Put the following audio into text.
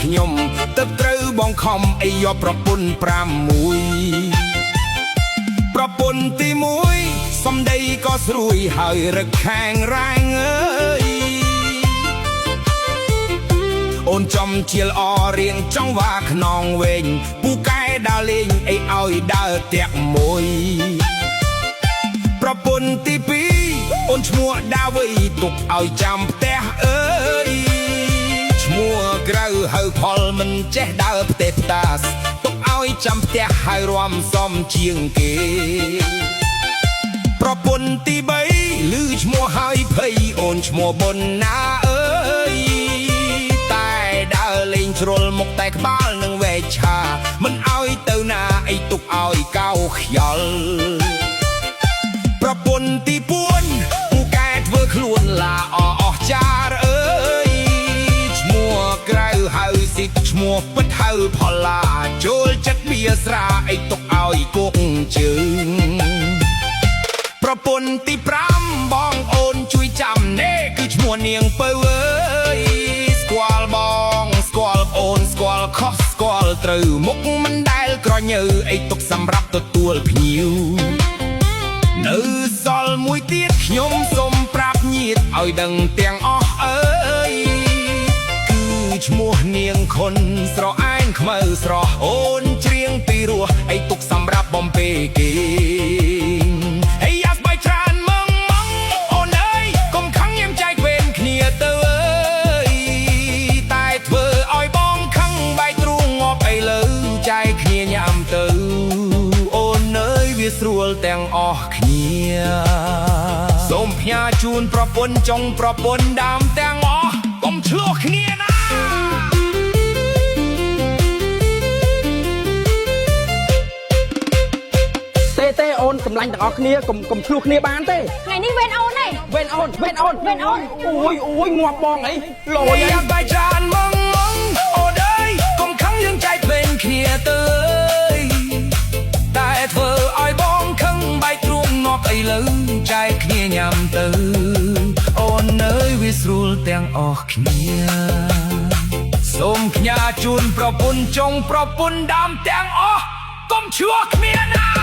ខ្ញុំទៅត្រូវបងខំអីយកប្រពន្ធ6ប្រពន្ធទី1សំដីក៏ស្រួយហើយរឹកខាងរ៉ាងអើយអូនចំជាលអរៀងចង់វាខ្នងវែងពូកែដើរលេងអីឲ្យដើរតាក់មួយប្រពន្ធទី2អូនឈ្មោះដាវីទុកឲ្យចាំផ្ទះអើយឈ្មោះក្រៅហៅផលមិនចេះដើរផ្ទះផ្តាសទុកឲ្យចាំផ្ទះហើយរាំសំជាងគេប្រពន្ធទី3ឮឈ្មោះហើយភ័យអូនឈ្មោះបុនណាអើយតែដើរលេងជ្រុលមុខតែក្បាលនឹងវែកឆាមិនឲ្យទៅណាអីទុកឲ្យកោខ្យល់ប្រពន្ធទី4ពូកែធ្វើខ្លួនឡាអស់ចារអើយឈ្មោះក្រៅហៅស៊ីឈ្មោះពិតហៅផល្លាចូលចិត្តបៀស្រាអីទុកឲ្យគោកជើងប្រពន្ធទី5បងអូនជួយចាំនេះគឺឈ្មោះនាងពៅអើយស្គាល់បងស្គាល់អូនស្គាល់ខុសស្គាល់ត្រូវមុខមិនដែលក្រញើអីទុកសម្រាប់ទទួលភ្ញៀវនៅសល់មួយទៀតខ្ញុំសូមប្រាប់ញាតិឲ្យដឹងទាំងអស់អើយគឺឈ្មោះនាងខុនស្រអែនខ្មៅស្រស់អូនច្រៀងពីរោះអីទុកសម្រាប់បំពេគេហើយយ៉ាស្បែកច្រើនម៉ងអូនអើយកុំខឹងញ៉ាំចែកវេនគ្នាទៅអើយតែធ្វើឲ្យបងខឹងបែកទ្រូងងាប់អីលើចែកគ្នាញ៉ាំទៅអូនអើយវាស្រួលទាំងអស់គ្នាសូមផ្ញើជូនប្រពន្ធចុងប្រពន្ធដើមទាំងអស់កុំឆ្លោះគ្នាណាទេអូនសម្លាញ់ទាំងអស់គ្នាកុំឆ្លោះគ្នាបានទេថ្ងៃនេះវេនអូនឯងវេនអូនអូយងាប់បងអីលយអីបែកច្រើនម៉ងអូនអើយកុំខឹងយើងចែកវេនគ្នាទៅតែធ្វើឲ្យបងខឹងបែកទ្រូងងាប់អីលើចែកគ្នាញ៉ាំទៅអូនអើយវាស្រួលទាំងអស់គ្នាសូមផ្ញើជូនប្រពន្ធចុងប្រពន្ធដើមទាំងអស់កុំឆ្លោះគ្នាណា